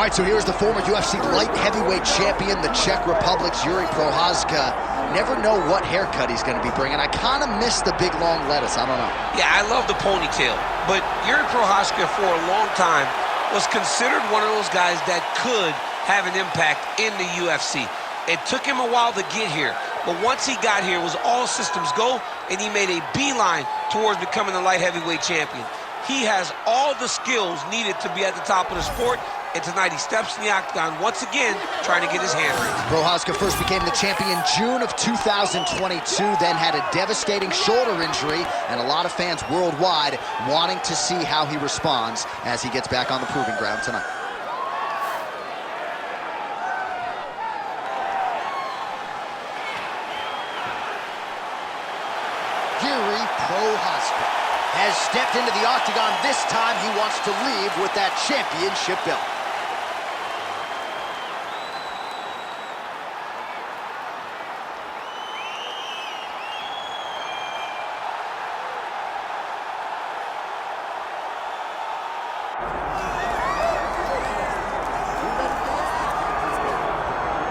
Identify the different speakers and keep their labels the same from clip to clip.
Speaker 1: right, so here's the former UFC light heavyweight champion, the Czech Republic's Jiri Prochazka. Never know what haircut he's going to be bringing. I kind of miss the big long lettuce. I don't know.
Speaker 2: Yeah, I love the ponytail. But Jiri Prochazka for a long time was considered one of those guys that could have an impact in the UFC. It took him a while to get here, but once he got here, it was all systems go, and he made a beeline towards becoming the light heavyweight champion. He has all the skills needed to be at the top of the sport, and tonight he steps in the octagon once again, trying to get his hand raised.
Speaker 1: Prochazka first became the champion in June of 2022, then had a devastating shoulder injury, and a lot of fans worldwide wanting to see how he responds as he gets back on the proving ground tonight. Jiri Prochazka has stepped into the octagon. This time he wants to leave with that championship belt.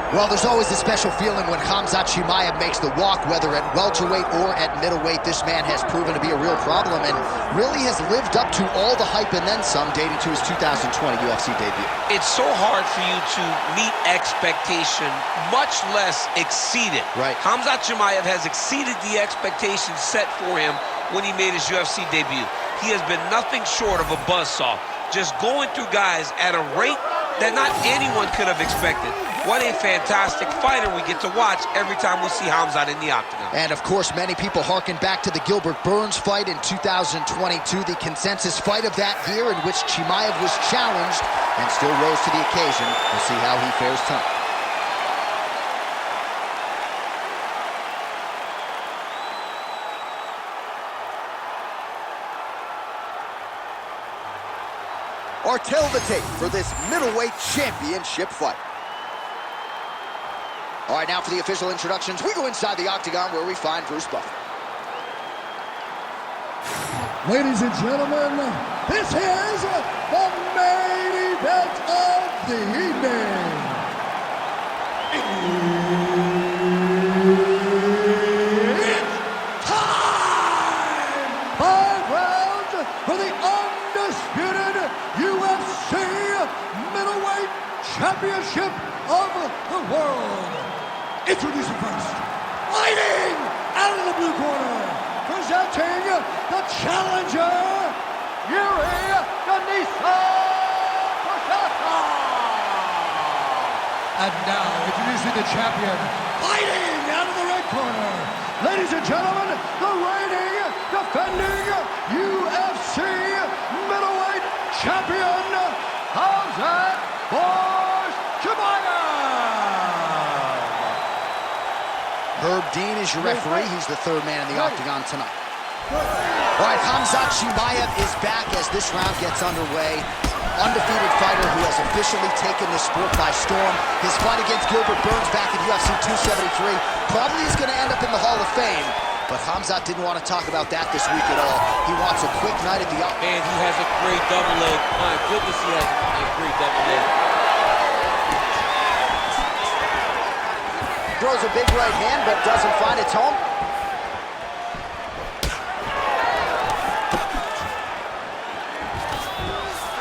Speaker 1: Well, there's always a special feeling when Khamzat Chimaev makes the walk, whether at welterweight or at middleweight. This man has proven to be a real problem and really has lived up to all the hype and then some, dating to his 2020 UFC debut.
Speaker 2: It's so hard for you to meet expectation, much less exceed it.
Speaker 1: Right.
Speaker 2: Khamzat Chimaev has exceeded the expectations set for him when he made his UFC debut. He has been nothing short of a buzzsaw, just going through guys at a rate that not anyone could have expected. What a fantastic fighter we get to watch every time we see Khamzat in the octagon.
Speaker 1: And of course, many people harken back to the Gilbert Burns fight in 2022, the consensus fight of that year in which Chimaev was challenged and still rose to the occasion. We'll see how he fares tonight. Or tell the tape for this middleweight championship fight. All right, now for the official introductions, we go inside the octagon where we find Bruce Buffer.
Speaker 3: Ladies and gentlemen, this is the main event of the evening. It's time! 5 rounds for the undisputed UFC middleweight championship of the world. Introducing first, fighting out of the blue corner, presenting the challenger, Jiri Prochazka. And now, introducing the champion, fighting out of the red corner, ladies and gentlemen, the reigning, defending UFC middleweight champion, Khamzat Chimaev.
Speaker 1: Herb Dean is your referee. He's the third man in the octagon tonight. All right, Khamzat Chimaev is back as this round gets underway. Undefeated fighter who has officially taken the sport by storm. His fight against Gilbert Burns back in UFC 273 probably is going to end up in the Hall of Fame. But Khamzat didn't want to talk about that this week at all. He wants a quick night at the octagon.
Speaker 2: Man, he has a great double leg. My goodness, he has a great double leg.
Speaker 1: Throws a big right hand, but doesn't find its home.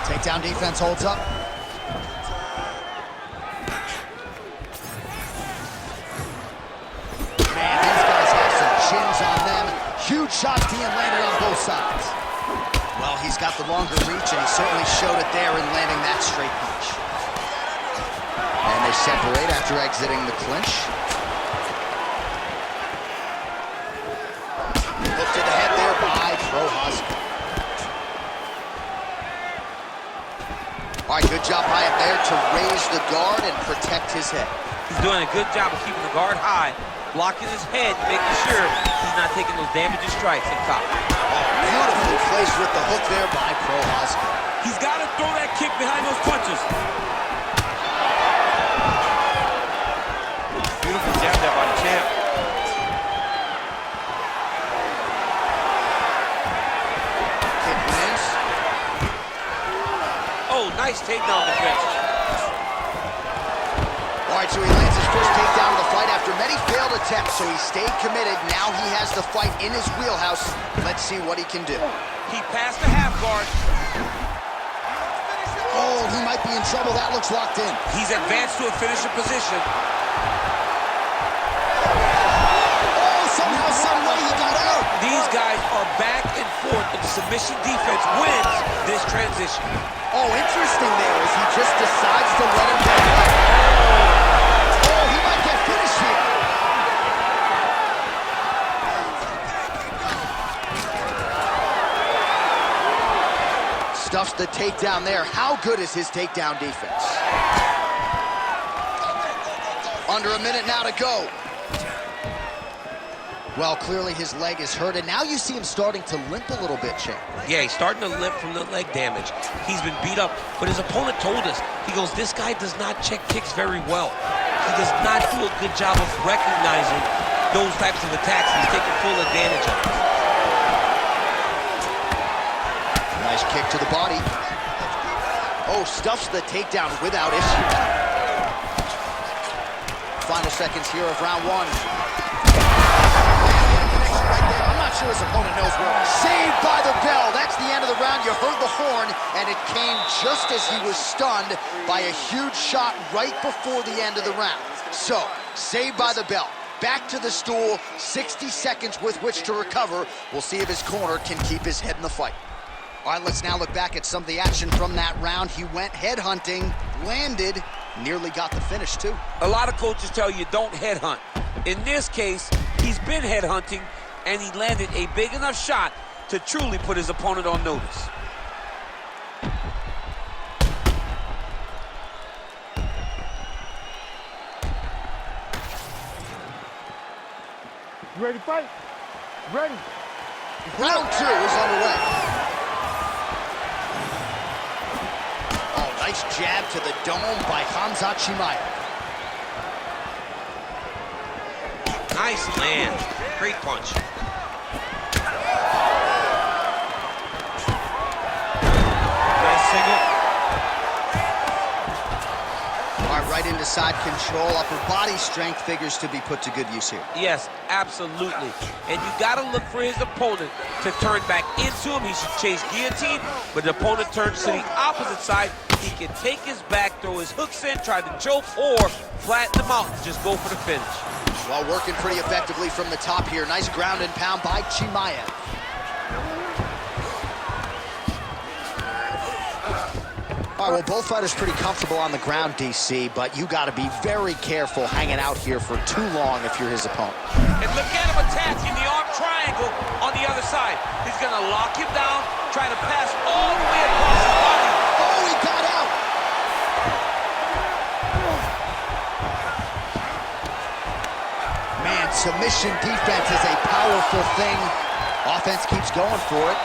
Speaker 1: Takedown defense holds up. Man, these guys have some chins on them. Huge shots being landed on both sides. Well, he's got the longer reach, and he certainly showed it there in landing that straight punch. And they separate after exiting the clinch. Hook to the head there by Prochazka. All right, good job by him there to raise the guard and protect his head.
Speaker 2: He's doing a good job of keeping the guard high, blocking his head, making sure he's not taking those damaging strikes up top.
Speaker 1: Beautifully placed with the hook there by Prochazka.
Speaker 2: He's got to throw that kick behind those punches. Beautiful jab there by the champ.
Speaker 1: Kick lands.
Speaker 2: Oh, nice takedown defense.
Speaker 1: right, so he lands his first takedown of the fight after many failed attempts, so he stayed committed. Now he has the fight in his wheelhouse. Let's see what he can do.
Speaker 2: He passed the half guard.
Speaker 1: Oh, he might be in trouble. That looks locked in.
Speaker 2: He's advanced to a finishing position.
Speaker 1: Oh, somehow, some way he got out.
Speaker 2: These guys are back and forth, but the submission defense wins this transition.
Speaker 1: Oh, interesting there as he just decides to let him go. Oh, he might get finished here. Stuffs the takedown there. How good is his takedown defense? Under a minute now to go. Well, clearly his leg is hurt, and now you see him starting to limp a little bit, Shane.
Speaker 2: Yeah, he's starting to limp from the leg damage. He's been beat up, but his opponent told us, he goes, this guy does not check kicks very well. He does not do a good job of recognizing those types of attacks. He's taking full advantage of it.
Speaker 1: Nice kick to the body. Oh, stuffs the takedown without issue. Final seconds here of round one. I'm not sure his opponent knows where. Saved by the bell. That's the end of the round. You heard the horn, and it came just as he was stunned by a huge shot right before the end of the round. So, saved by the bell. Back to the stool, 60 seconds with which to recover. We'll see if his corner can keep his head in the fight. All right, let's now look back at some of the action from that round. He went headhunting, landed, nearly got the finish, too.
Speaker 2: A lot of coaches tell you don't headhunt. In this case, he's been headhunting, and he landed a big enough shot to truly put his opponent on notice.
Speaker 3: You ready to fight? Ready.
Speaker 1: Round two is underway. Oh, nice jab to the dome by Khamzat Chimaev.
Speaker 2: Nice land. Great punch. Nice single.
Speaker 1: All right, right into side control. Upper body strength figures to be put to good use here.
Speaker 2: Yes, absolutely. And you got to look for his opponent to turn back into him. He should chase guillotine, but the opponent turns to the opposite side. He can take his back, throw his hooks in, try to choke, or flatten him out and just go for the finish.
Speaker 1: Well, working pretty effectively from the top here. Nice ground and pound by Chimaev. All right, well, both fighters pretty comfortable on the ground, DC, but you got to be very careful hanging out here for too long if you're his opponent.
Speaker 2: And look at him attacking the arm triangle on the other side. He's going to lock him down, try to pass all the way across his body.
Speaker 1: Oh, he got out! Man, submission defense is a powerful thing. Offense keeps going for it.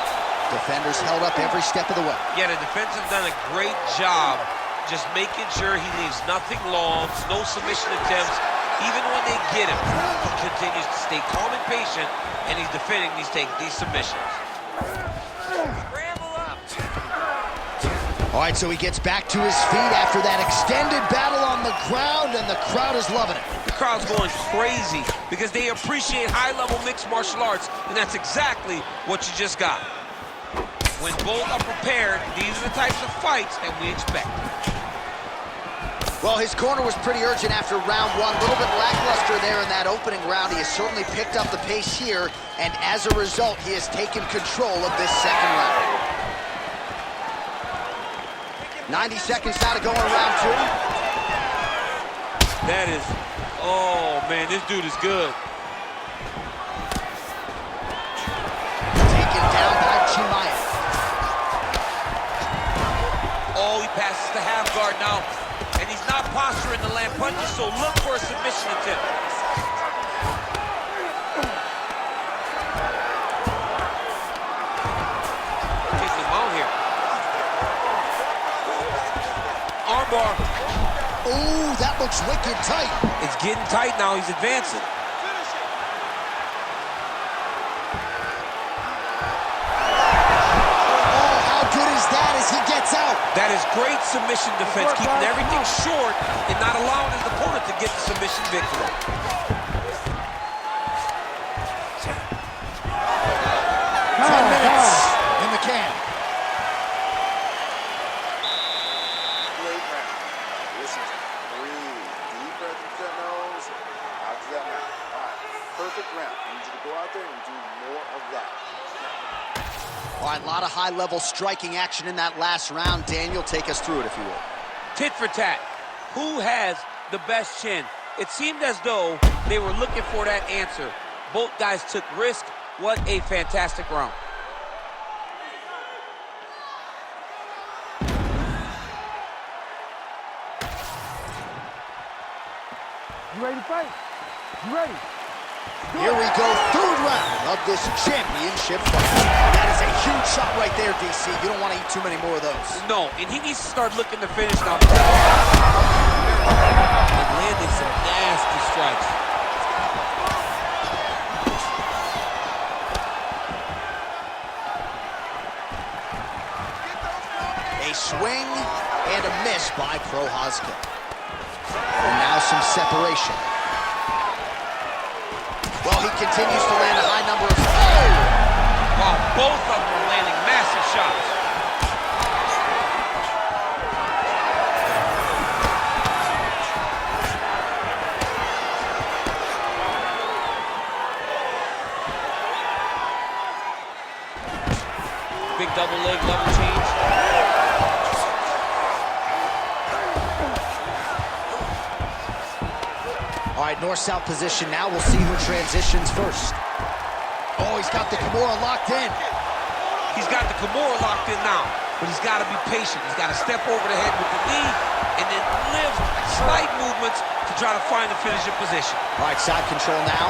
Speaker 1: Defenders held up every step of the way.
Speaker 2: Yeah, the defense has done a great job just making sure he leaves nothing long, no submission attempts. Even when they get him, he continues to stay calm and patient, and he's defending these submissions. Scramble up.
Speaker 1: All right, so he gets back to his feet after that extended battle on the ground, and the crowd is loving it.
Speaker 2: The crowd's going crazy because they appreciate high-level mixed martial arts, and that's exactly what you just got. When both are prepared, these are the types of fights that we expect.
Speaker 1: Well, his corner was pretty urgent after round one. A little bit lackluster there in that opening round. He has certainly picked up the pace here, and as a result, he has taken control of this second round. 90 seconds now to go in round two.
Speaker 2: That is, oh man, this dude is good.
Speaker 1: Taken down by Chimaev.
Speaker 2: Oh, he passes the half guard now. And he's not posturing the land punches, so look for a submission attempt. Takes him out here. Armbar.
Speaker 1: Ooh, that looks wicked tight.
Speaker 2: It's getting tight now. He's advancing. That That is great submission defense, keeping everything short and not allowing his opponent to get the submission victory.
Speaker 1: 10 minutes in the can.
Speaker 4: Great round. Listen to me. Breathe. Deep breath into that nose, out to that mouth. All right. Perfect round. I need you to go out there and do more of that.
Speaker 1: All right, a lot of high-level striking action in that last round. Daniel, take us through it, if you will.
Speaker 2: Tit for tat. Who has the best chin? It seemed as though they were looking for that answer. Both guys took risk. What a fantastic round.
Speaker 3: You ready to fight? You ready?
Speaker 1: Here we go, third round of this championship fight. That is a huge shot right there, DC. You don't want to eat too many more of those.
Speaker 2: No, and he needs to start looking to finish now. And landing some nasty strikes.
Speaker 1: A swing and a miss by Prochazka. And now some separation. Well, he continues to land a high number of... Oh!
Speaker 2: Wow, both of them are landing massive shots. Big double leg level change.
Speaker 1: All right, north-south position now. We'll see who transitions first. Oh, he's got the Kimura locked in.
Speaker 2: He's got the Kimura locked in now, but he's got to be patient. He's got to step over the head with the knee and then live slight movements to try to find the finishing position.
Speaker 1: All right, side control now.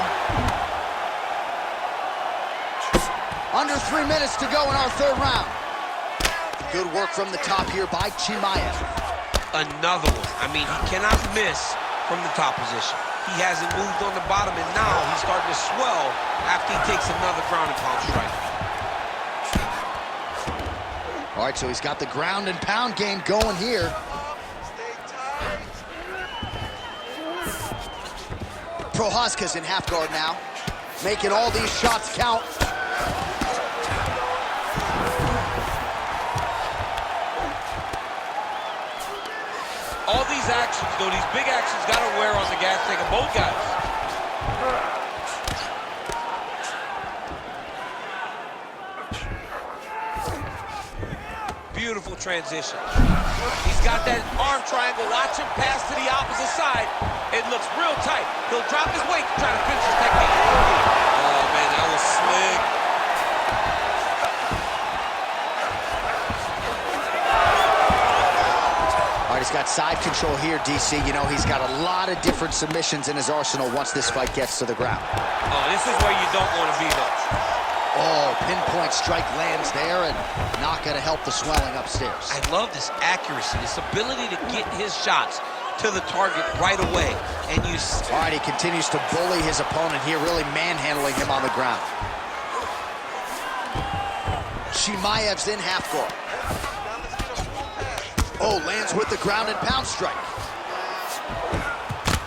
Speaker 1: Under 3 minutes to go in our third round. Good work from the top here by Chimaev.
Speaker 2: Another one. I mean, he cannot miss from the top position. He hasn't moved on the bottom, and now he's starting to swell after he takes another ground and pound strike.
Speaker 1: All right, so he's got the ground and pound game going here. Prochazka's in half guard now, making all these shots count.
Speaker 2: All these actions, though, these big actions got to wear on the gas tank of both guys. Beautiful transition. He's got that arm triangle. Watch him pass to the opposite side. It looks real tight. He'll drop his weight to try to finish his technique. Oh, man, that was slick.
Speaker 1: All right, he's got side control here, DC. You know, he's got a lot of different submissions in his arsenal once this fight gets to the ground.
Speaker 2: Oh, this is where you don't want to be, though.
Speaker 1: Oh, pinpoint strike lands there and not going to help the swelling upstairs.
Speaker 2: I love this accuracy, this ability to get his shots to the target right away. And you...
Speaker 1: All right, he continues to bully his opponent here, really manhandling him on the ground. Chimaev's in half guard. Oh, lands with the ground and pound strike.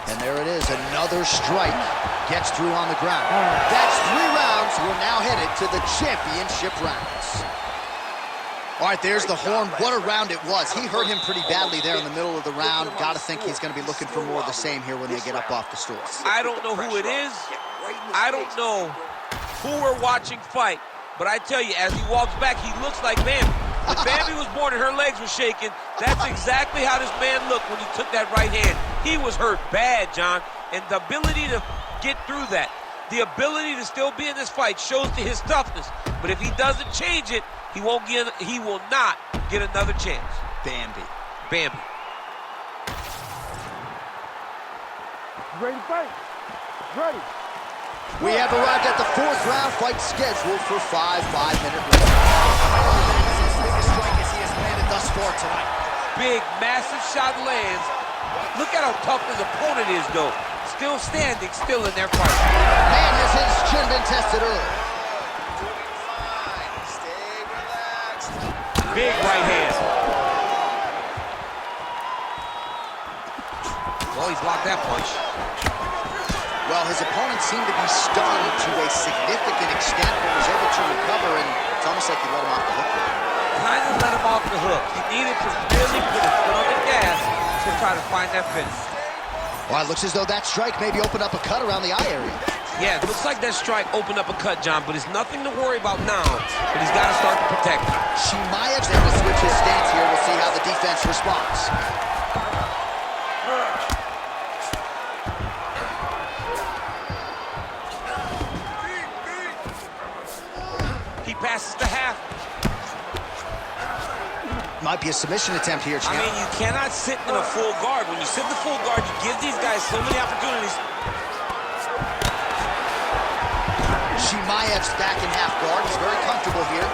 Speaker 1: And there it is, another strike. Gets through on the ground. That's 3 rounds. We're now headed to the championship rounds. All right, there's the horn. What a round it was. He hurt him pretty badly there in the middle of the round. Got to think he's going to be looking for more of the same here when they get up off the stools.
Speaker 2: I don't know who it is. I don't know who we're watching fight. But I tell you, as he walks back, he looks like Bambi. When Bambi was born and her legs were shaking, that's exactly how this man looked when he took that right hand. He was hurt bad, John. And the ability to get through that, the ability to still be in this fight shows to his toughness. But if he doesn't change it, he will not get another chance.
Speaker 1: Bambi.
Speaker 2: Bambi.
Speaker 3: You ready to fight? Ready.
Speaker 1: We have arrived at the 4th round, fight scheduled for 5 5-minute rounds. His biggest strike as he has landed thus far tonight.
Speaker 2: Big, massive shot lands. Look at how tough his opponent is, though. Still standing, still in their fight.
Speaker 1: Man, has his chin been tested early.
Speaker 4: Stay relaxed.
Speaker 2: Big right hand. Well, he blocked that punch.
Speaker 1: Well, his opponent seemed to be stunned to a significant extent, but was able to recover, and it's almost like he let him off the hook.
Speaker 2: Kind of let him off the hook. He needed to really put his foot on the gas to try to find that finish.
Speaker 1: Well, it looks as though that strike maybe opened up a cut around the eye area.
Speaker 2: Yeah, it looks like that strike opened up a cut, John, but it's nothing to worry about now, but he's got to start to protect it.
Speaker 1: Chimaev's able to switch his stance here. We'll see how the defense responds.
Speaker 2: He passes the half.
Speaker 1: Might be a submission attempt here, champ.
Speaker 2: I mean, you cannot sit in a full guard. When you sit in the full guard, you give these guys so many opportunities.
Speaker 1: Chimaev's back in half guard. He's very comfortable here.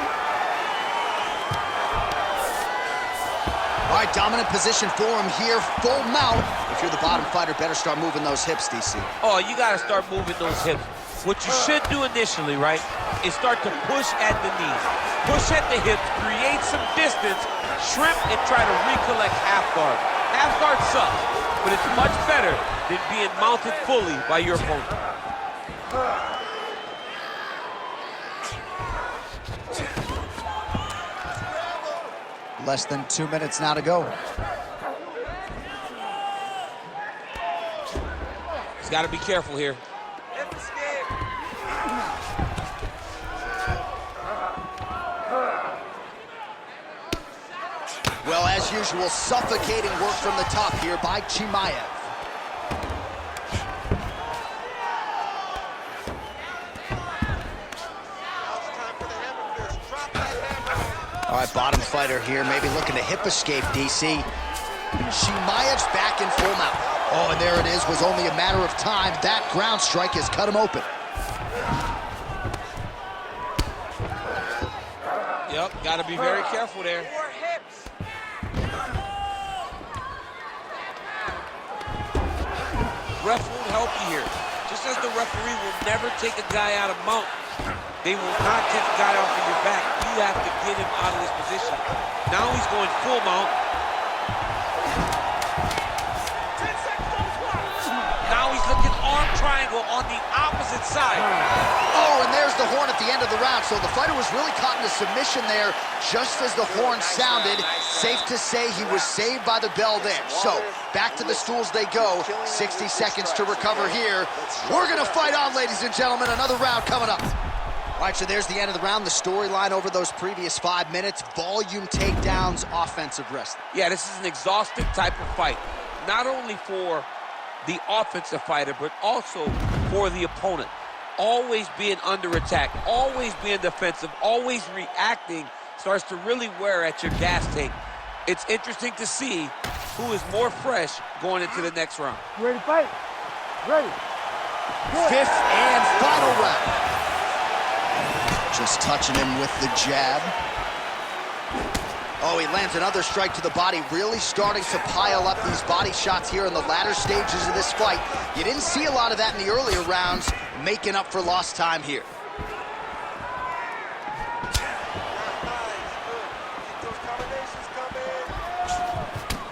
Speaker 1: All right, dominant position for him here. Full mount. If you're the bottom fighter, better start moving those hips, DC.
Speaker 2: Oh, you got to start moving those hips. What you should do initially, right, is start to push at the knees. Push at the hips, create some distance, shrimp, and try to recollect half guard. Half guard sucks, but it's much better than being mounted fully by your opponent.
Speaker 1: Less than 2 minutes now to go.
Speaker 2: He's got to be careful here.
Speaker 1: Well, as usual, suffocating work from the top here by Chimaev. All right, bottom fighter here, maybe looking to hip escape, DC. Chimaev's back in full mount. Oh, and there it is, was only a matter of time. That ground strike has cut him open.
Speaker 2: Yep, got to be very careful there. Ref won't help you here. Just as the referee will never take a guy out of mount, they will not take a guy off of your back. You have to get him out of this position. Now he's going full mount. Now he's looking arm triangle on the opposite side.
Speaker 1: Oh, and there's the horn at the end of the round. So the fighter was really caught in a submission there just as the horn sounded. Safe to say he was saved by the bell there. So back to the stools they go. 60 seconds to recover here. We're going to fight on, ladies and gentlemen. Another round coming up. All right, so there's the end of the round. The storyline over those previous 5 minutes. Volume takedowns, offensive wrestling.
Speaker 2: Yeah, this is an exhaustive type of fight. Not only for the offensive fighter, but also for the opponent. Always being under attack, always being defensive, always reacting starts to really wear at your gas tank. It's interesting to see who is more fresh going into the next round.
Speaker 3: You ready to fight? Ready.
Speaker 1: Fifth and final round. Just touching him with the jab. Oh, he lands another strike to the body, really starting to pile up these body shots here in the latter stages of this fight. You didn't see a lot of that in the earlier rounds, making up for lost time here.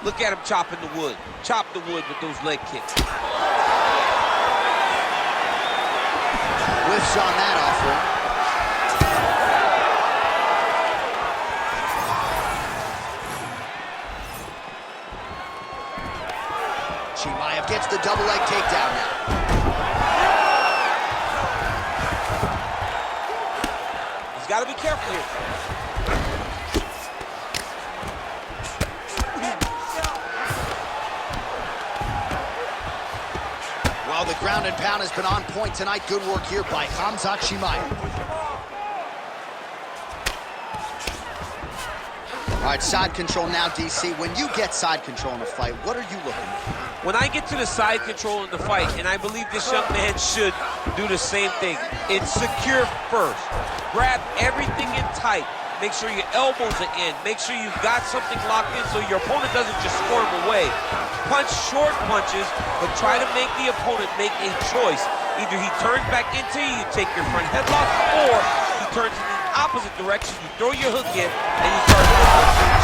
Speaker 2: Look at him chopping the wood. Chop the wood with those leg kicks.
Speaker 1: Whiffs on that offering. Chimaev gets the double leg takedown now.
Speaker 2: He's got to be careful here.
Speaker 1: Well, the ground and pound has been on point tonight. Good work here by Khamzat Chimaev. All right, side control now, DC. When you get side control in a fight, what are you looking for?
Speaker 2: When I get to the side control in the fight, and I believe this young man should do the same thing, it's secure first. Grab everything in tight. Make sure your elbows are in. Make sure you've got something locked in so your opponent doesn't just squirm away. Punch short punches, but try to make the opponent make a choice. Either he turns back into you, you take your front headlock, or he turns in the opposite direction, you throw your hook in, and you start to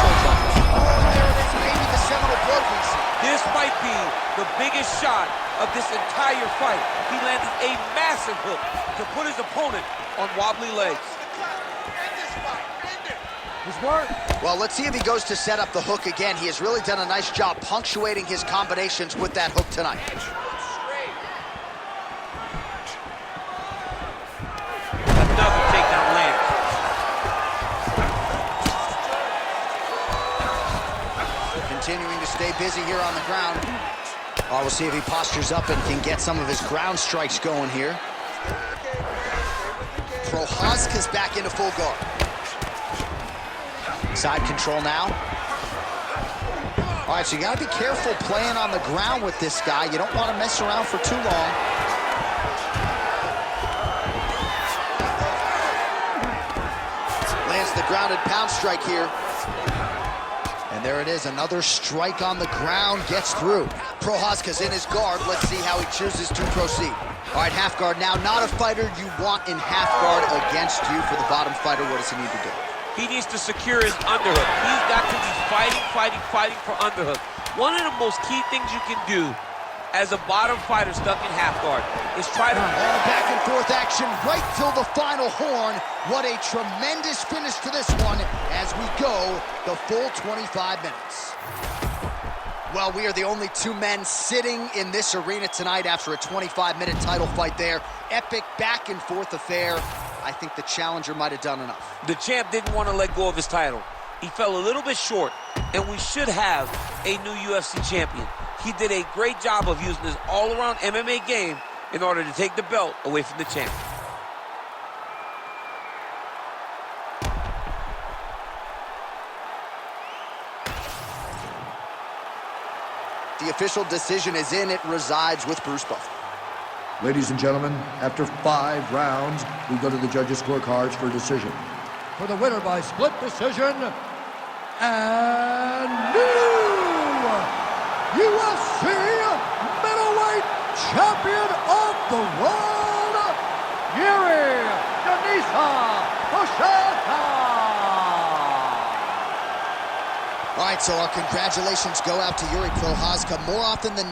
Speaker 2: choke off.
Speaker 1: Oh, there it is, maybe the
Speaker 4: seminal blow we see.
Speaker 2: This might be the biggest shot of this entire fight. He landed a massive hook to put his opponent on wobbly legs.
Speaker 1: Well, let's see if he goes to set up the hook again. He has really done a nice job punctuating his combinations with that hook tonight.
Speaker 2: Another takedown lands.
Speaker 1: Continuing to stay busy here on the ground. Oh, we'll see if he postures up and can get some of his ground strikes going here. Prochazka's back into full guard. Side control now. All right, so you got to be careful playing on the ground with this guy. You don't want to mess around for too long. Lands the grounded pound strike here. And there it is, another strike on the ground, gets through. Prochazka's in his guard. Let's see how he chooses to proceed. All right, half guard now. Not a fighter you want in half guard against you. For the bottom fighter, what does he need to do?
Speaker 2: He needs to secure his underhook. He's got to be fighting for underhook. One of the most key things you can do as a bottom fighter stuck in half guard is try to...
Speaker 1: All back and forth action right till the final horn. What a tremendous finish to this one as we go the full 25 minutes. Well, we are the only two men sitting in this arena tonight after a 25-minute title fight there. Epic back and forth affair. I think the challenger might have done enough.
Speaker 2: The champ didn't want to let go of his title. He fell a little bit short, and we should have a new UFC champion. He did a great job of using his all-around MMA game in order to take the belt away from the champ.
Speaker 1: The official decision is in. It resides with Bruce Buffer.
Speaker 3: Ladies and gentlemen, after 5 rounds, we go to the judges' scorecards for decision. For the winner by split decision, and new UFC middleweight champion of the world, Jiri Prochazka.
Speaker 1: All right, so our congratulations go out to Jiri Prochazka. More often than